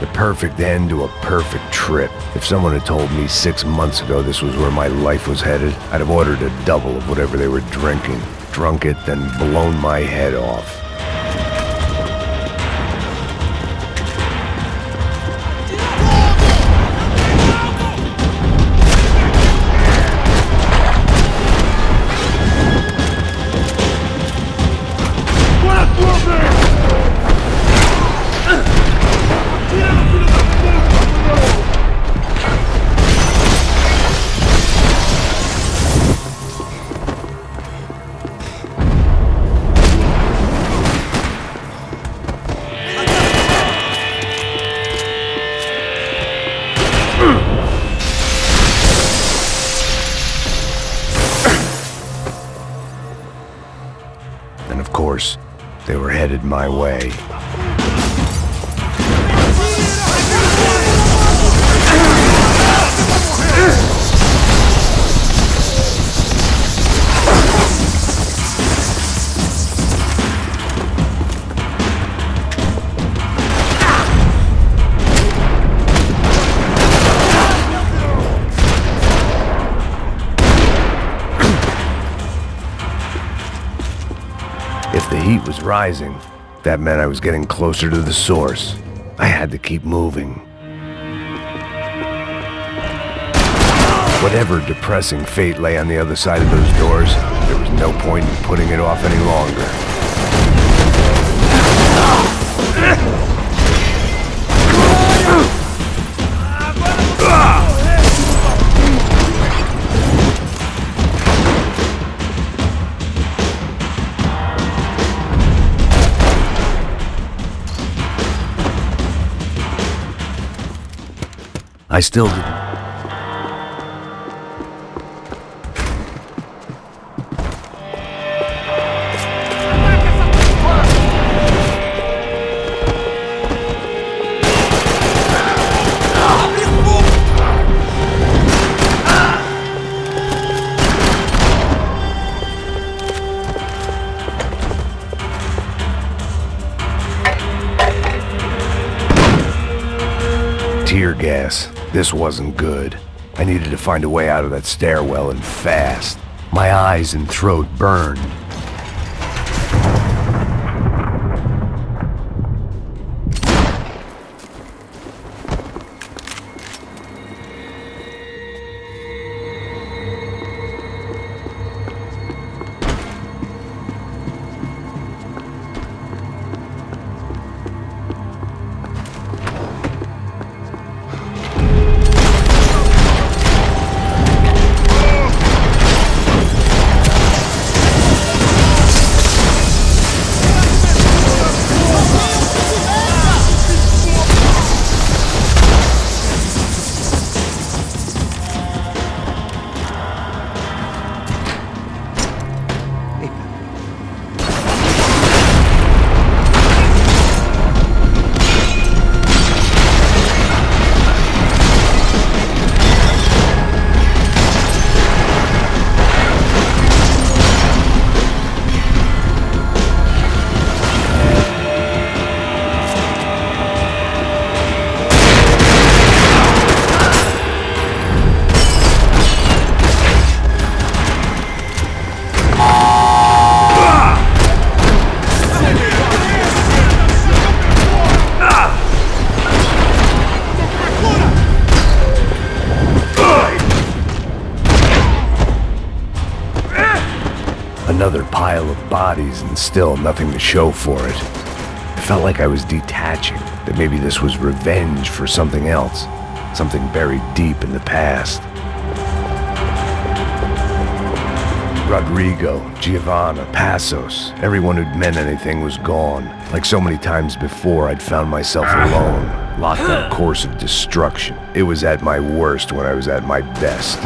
The perfect end to a perfect trip. If someone had told me 6 months ago this was where my life was headed, I'd have ordered a double of whatever they were drinking, drunk it, then blown my head off. And of course, they were headed my way. If the heat was rising, that meant I was getting closer to the source. I had to keep moving. Whatever depressing fate lay on the other side of those doors, there was no point in putting it off any longer. I still didn't. Tear gas. This wasn't good. I needed to find a way out of that stairwell and fast. My eyes and throat burned. pile of bodies and still nothing to show for it. It felt like I was detaching, that maybe this was revenge for something else, something buried deep in the past. Rodrigo, Giovanna, Passos, everyone who'd meant anything was gone. Like so many times before, I'd found myself alone, locked on a course of destruction. It was at my worst when I was at my best.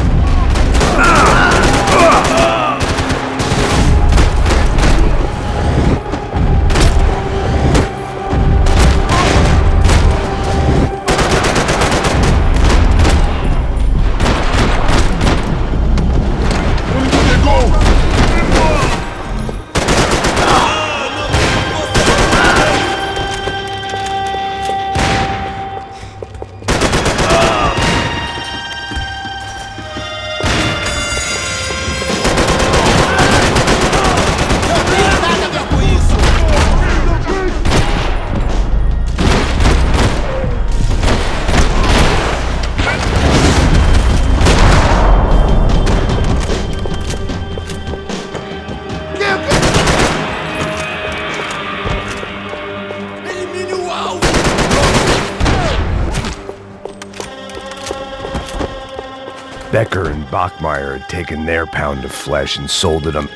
Becker and Bachmeyer had taken their pound of flesh and sold it them.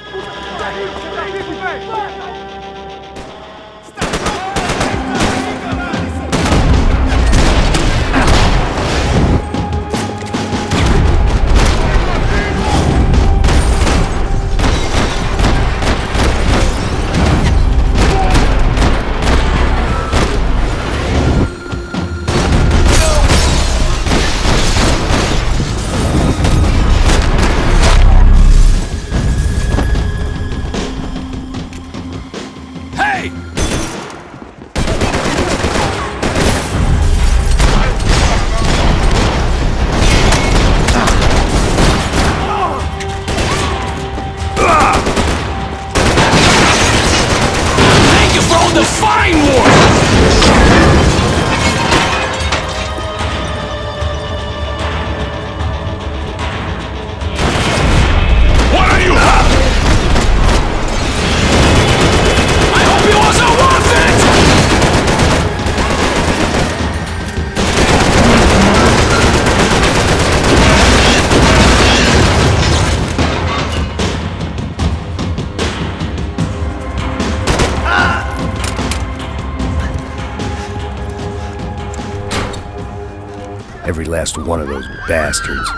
Every last one of those bastards.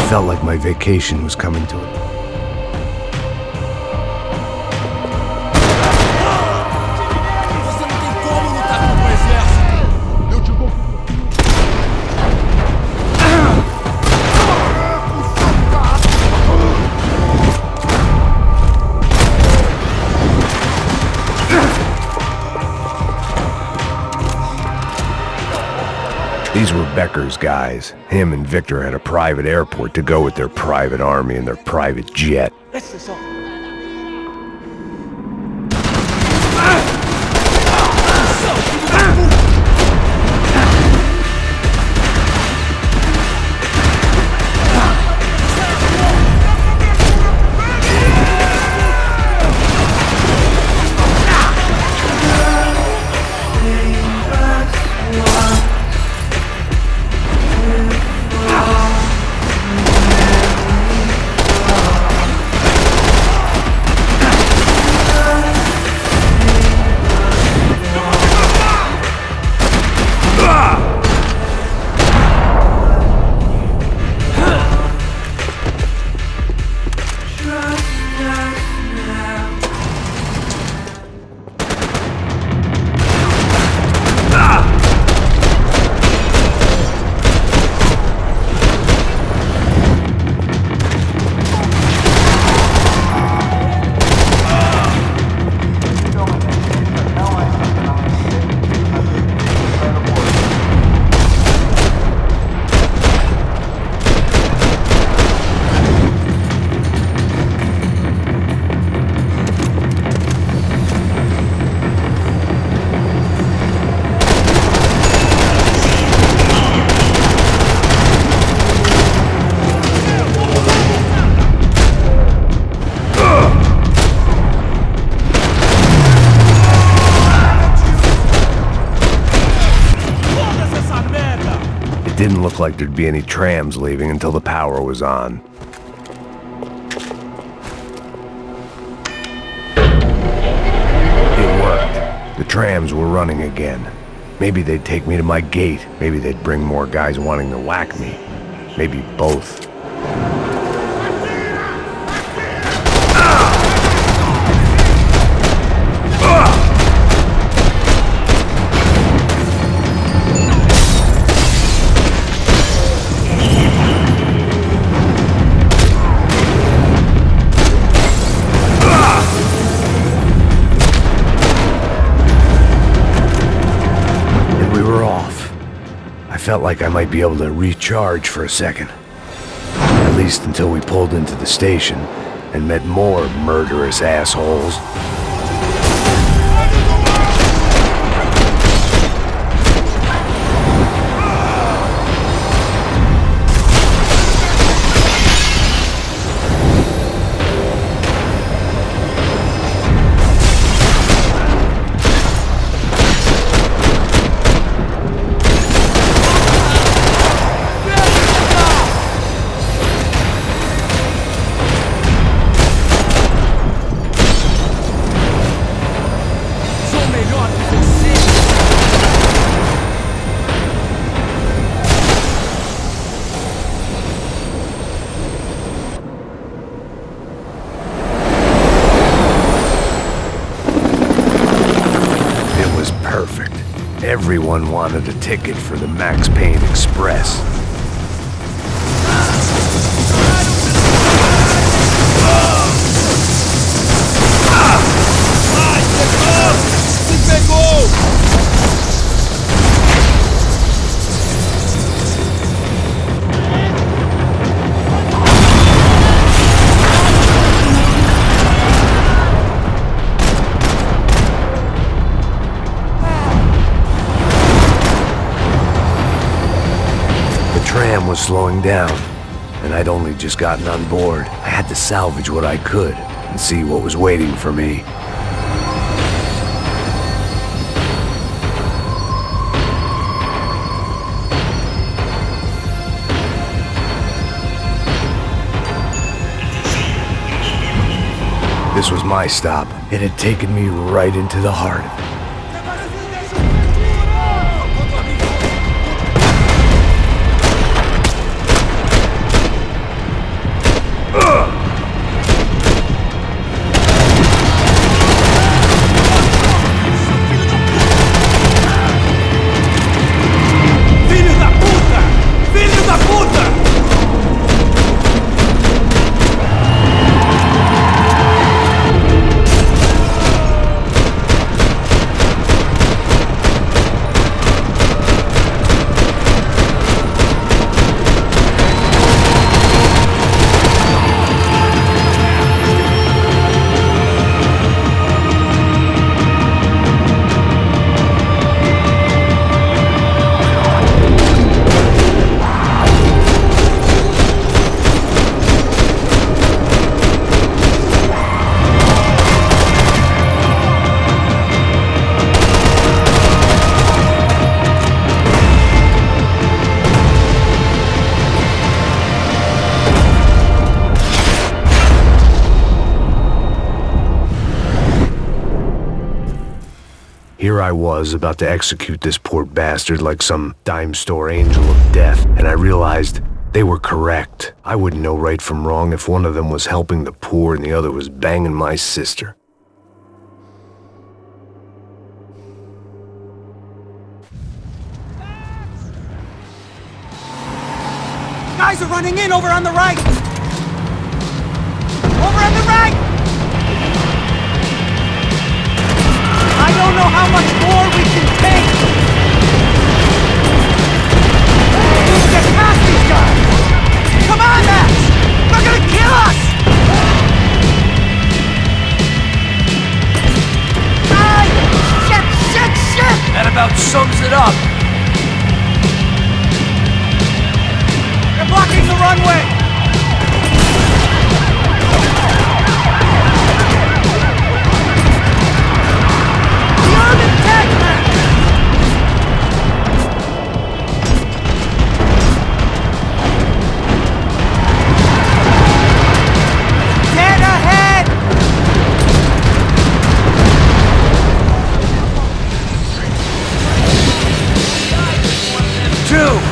Felt like my vacation was coming to an end. These were Becker's guys. Him and Victor had a private airport to go with their private army and their private jet. didn't look like there'd be any trams leaving until the power was on. It worked. The trams were running again. Maybe they'd take me to my gate. Maybe they'd bring more guys wanting to whack me. Maybe both. I felt like I might be able to recharge for a second. At least until we pulled into the station and met more murderous assholes. Everyone wanted a ticket for the Max Payne Express. The tram was slowing down, and I'd only just gotten on board. I had to salvage what I could and see what was waiting for me. This was my stop. It had taken me right into the heart of it. Here I was, about to execute this poor bastard like some dime store angel of death, and I realized they were correct. I wouldn't know right from wrong if one of them was helping the poor and the other was banging my sister. Guys are running in over on the right! Over on the right! I don't know how much more we can take! We can get past these guys! Come on, Max! They're gonna kill us! Ah! Shit! That about sums it up. They're blocking the runway! The armored tank, man! too!